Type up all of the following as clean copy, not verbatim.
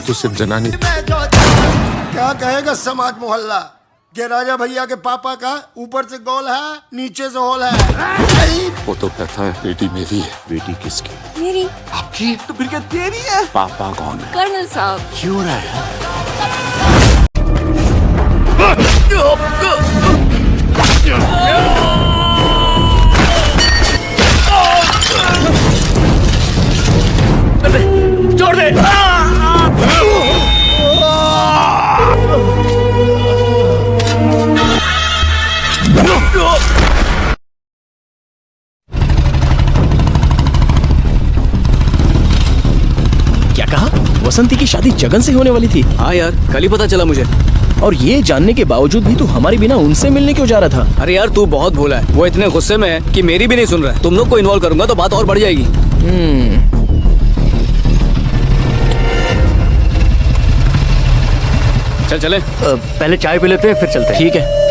तो सिर्फ जनानी। क्या कहेगा समाज मोहल्ला के राजा भैया के पापा का ऊपर से गोल है नीचे से होल है। वो तो कहता है बेटी मेरी है। बेटी किसकी? मेरी। आपकी? तो फिर क्या तेरी है? पापा कौन है? कर्नल साहब। क्यों रहा है? छोड़ दे। क्या कहा? वसंती की शादी जगन से होने वाली थी? हाँ यार, कल ही पता चला मुझे। और ये जानने के बावजूद भी तू हमारे बिना उनसे मिलने क्यों जा रहा था? अरे यार, तू बहुत भोला है। वो इतने गुस्से में है कि मेरी भी नहीं सुन रहा है। तुम लोग को इन्वॉल्व करूंगा तो बात और बढ़ जाएगी। चल चले। पहले चाय पी लेते हैं फिर चलते हैं। ठीक है।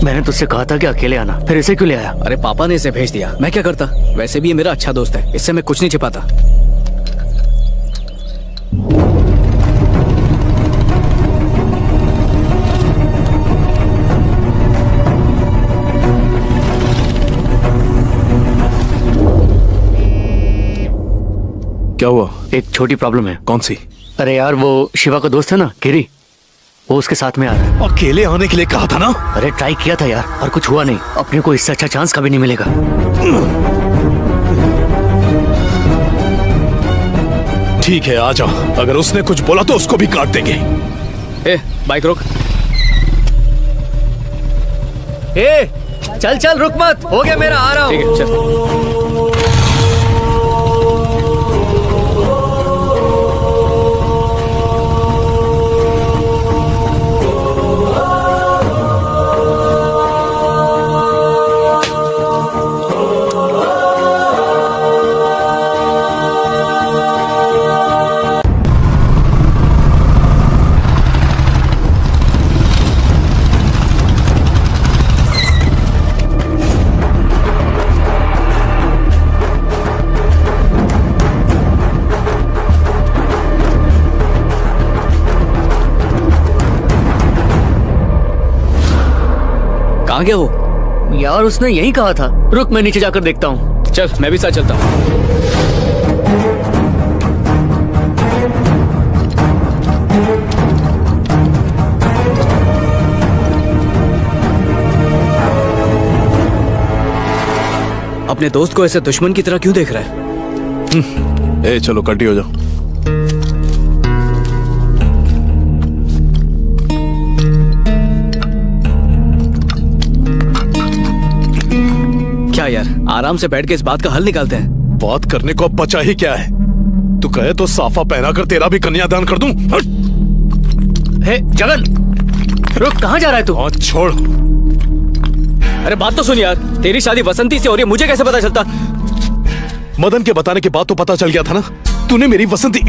मैंने तुझसे कहा था कि अकेले आना, फिर इसे क्यों ले आया? अरे पापा ने इसे भेज दिया, मैं क्या करता। वैसे भी ये मेरा अच्छा दोस्त है, इससे मैं कुछ नहीं छिपाता। क्या हुआ? एक छोटी प्रॉब्लम है। कौन सी? अरे यार, वो शिवा का दोस्त है ना, गिरी, वो उसके साथ में आ रहा है। अकेले आने के लिए कहा था ना? अरे ट्राई किया था यार, और कुछ हुआ नहीं। अपने को इससे अच्छा चांस कभी नहीं मिलेगा। ठीक है, आ जा। अगर उसने कुछ बोला तो उसको भी काट देंगे। ए, बाइक रोक। ए, चल चल, रुक मत। हो गया मेरा, आ रहा हूँ। ठीक है, चल। कहाँ गया वो? यार उसने यही कहा था। रुक, मैं नीचे जाकर देखता हूँ। चल, मैं भी साथ चलता हूँ। अपने दोस्त को ऐसे दुश्मन की तरह क्यों देख रहा है? ए, चलो कटी हो जाओ। क्या यार, आराम से बैठ के इस बात का हल निकालते हैं। बात करने को अब बचा ही क्या है? तू कहे तो साफा पहना कर तेरा भी कन्यादान कर दूं। हे जगन, रुक, कहाँ जा रहा है तू? हाँ, छोड़। अरे बात तो सुन यार, तेरी शादी वसंती से हो रही है, मुझे कैसे पता चलता? मदन के बताने के बाद तो पता चल गया था ना। तूने मेरी वसंती,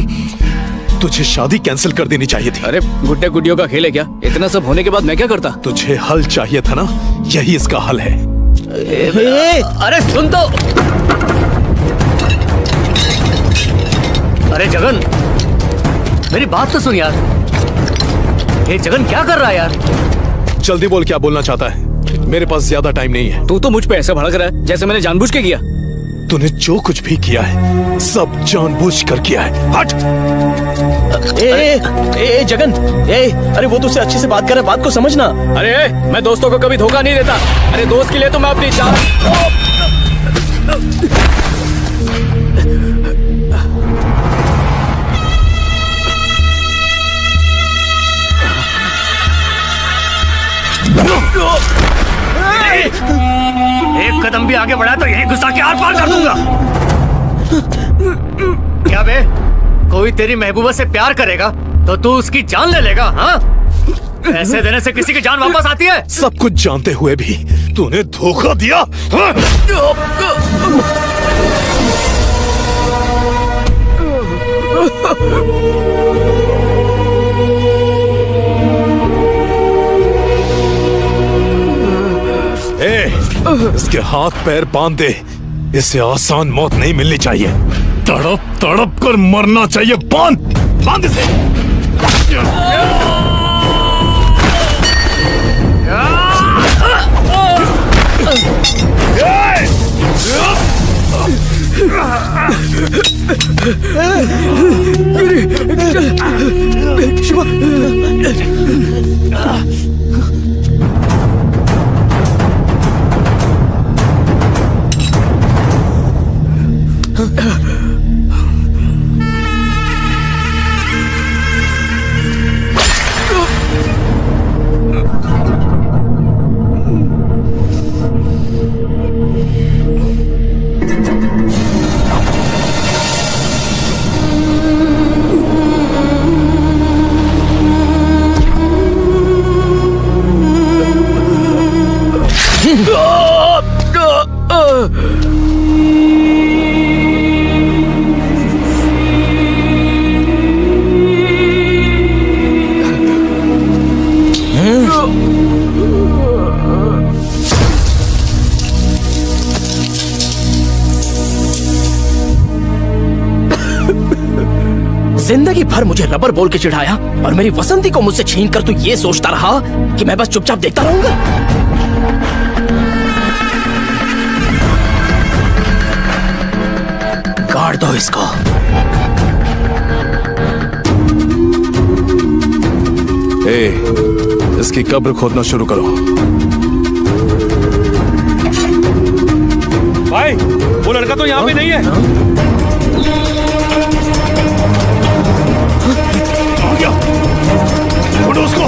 तुझे शादी कैंसिल कर देनी चाहिए थी। अरे गुड्डे गुड्डियों का खेल है क्या? इतना सब होने के बाद मैं क्या करता? तुझे हल चाहिए था ना, यही इसका हल है। अरे सुन तो। अरे जगन, मेरी बात तो सुन यार। ये जगन क्या कर रहा है यार? जल्दी बोल, क्या बोलना चाहता है? मेरे पास ज्यादा टाइम नहीं है। तू तो मुझ पे ऐसा भड़क रहा है जैसे मैंने जानबूझ के किया। तूने जो कुछ भी किया है सब जानबूझ कर किया है। हट। ए जगन, अरे वो तुझसे अच्छे से बात कर रहा है, बात को समझना। अरे मैं दोस्तों को कभी धोखा नहीं देता। अरे दोस्त के लिए तो मैं अपनी जान। एक कदम भी आगे बढ़ा तो यही गुस्सा के आर पार कर दूंगा। क्या बे, कोई तेरी महबूबा से प्यार करेगा तो तू उसकी जान ले लेगा? हाँ, पैसे देने से किसी की जान वापस आती है? सब कुछ जानते हुए भी तूने धोखा दिया। हाँ? इसके हाथ पैर बांध दे, इसे आसान मौत नहीं मिलनी चाहिए। तड़प तड़प कर मरना चाहिए। बांध बांध इसे। शिवा जिंदगी भर मुझे रबर बोल के चिढ़ाया और मेरी वसंती को मुझसे छीन कर तू ये सोचता रहा कि मैं बस चुपचाप देखता रहूंगा। गाड़ दो इसको। इसकी कब्र खोदना शुरू करो। भाई वो लड़का तो यहाँ पे नहीं है। ढूंढो उसको।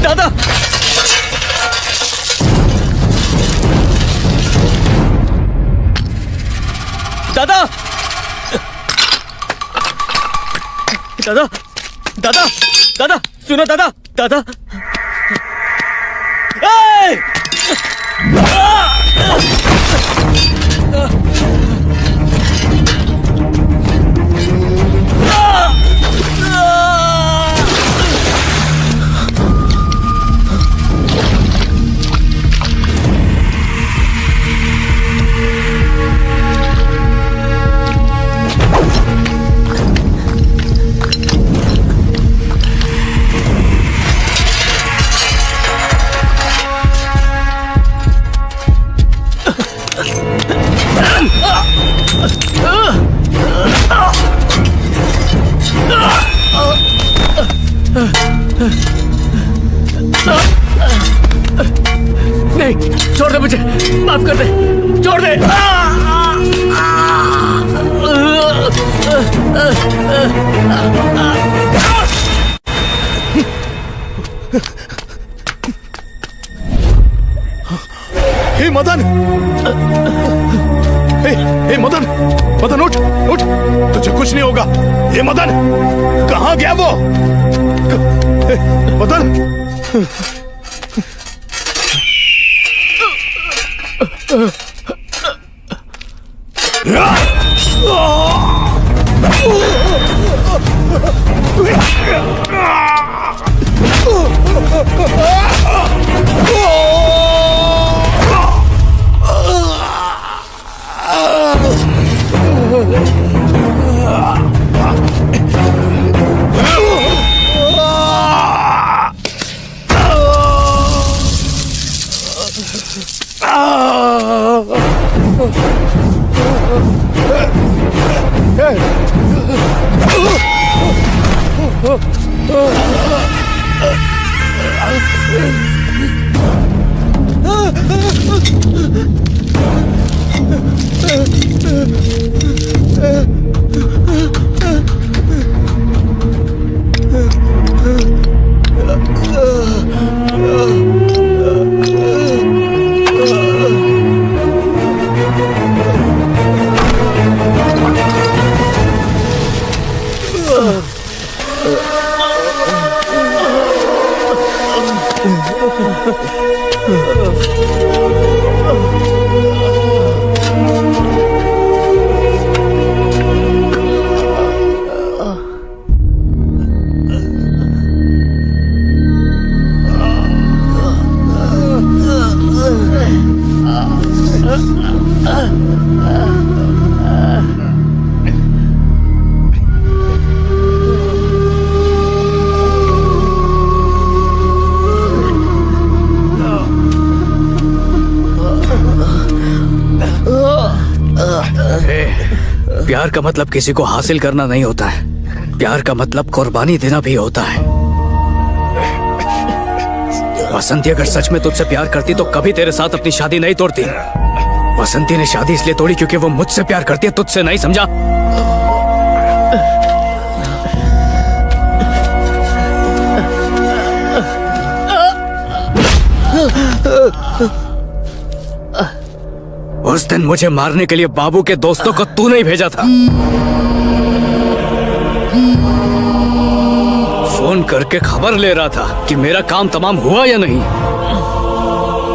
दादा दादा दादा दादा दादा सुनो दादा दादा। नहीं छोड़ दे मुझे, माफ कर दे, छोड़ दे। हे मदन, हे मदन, मदन उठ उठ, तुझे कुछ नहीं होगा। हे मदन, कहाँ गया वो? मदन प्यार का मतलब किसी को हासिल करना नहीं होता है, प्यार का मतलब कुर्बानी देना भी होता है। बसंती अगर सच में तुझसे प्यार करती तो कभी तेरे साथ अपनी शादी नहीं तोड़ती। बसंती ने शादी इसलिए तोड़ी क्योंकि वो मुझसे प्यार करती है, तुझसे नहीं, समझा? उस दिन मुझे मारने के लिए बाबू के दोस्तों को तू नहीं भेजा था। फोन करके खबर ले रहा था कि मेरा काम तमाम हुआ या नहीं।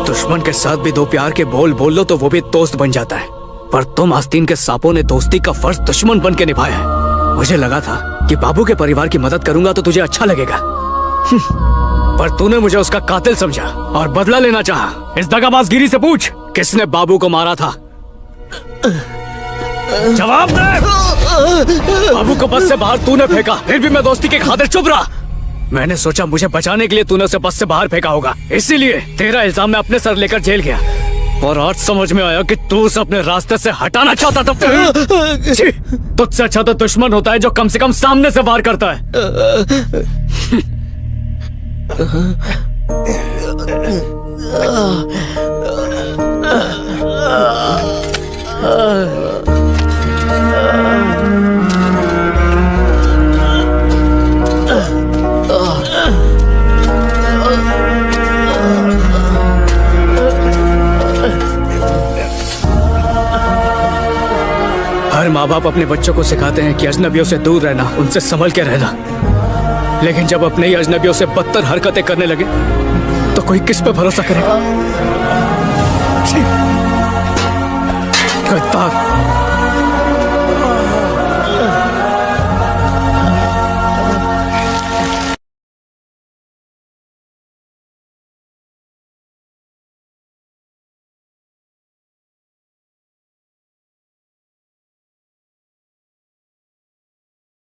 दुश्मन के साथ भी दो प्यार के बोल लो तो वो भी दोस्त बन जाता है, पर तुम आस्तीन के सांपों ने दोस्ती का फर्ज दुश्मन बन के निभाया है। मुझे लगा था कि बाबू के परिवार की मदद करूंगा तो तुझे अच्छा लगेगा, पर तूने मुझे उसका कातिल समझा और बदला लेना चाहा। इस दगाबाजगिरी से पूछ किसने बाबू को मारा था, जवाब दे। बाबू को बस से बाहर तूने फेंका, फिर भी मैं दोस्ती के खातिर चुप रहा। मैंने सोचा मुझे बचाने के लिए तूने उसे बस से बाहर फेंका होगा, इसीलिए तेरा इल्जाम मैं अपने सर लेकर जेल गया। और आज समझ में आया कि तू उसे अपने रास्ते से हटाना चाहता था। तुझसे अच्छा तो दुश्मन होता है जो कम से कम सामने से वार करता है। हर माँ बाप अपने बच्चों को सिखाते हैं कि अजनबियों से दूर रहना, उनसे संभल के रहना, लेकिन जब अपने ही अजनबियों से बदतर हरकतें करने लगे तो कोई किस पे भरोसा करेगा? गद्दार।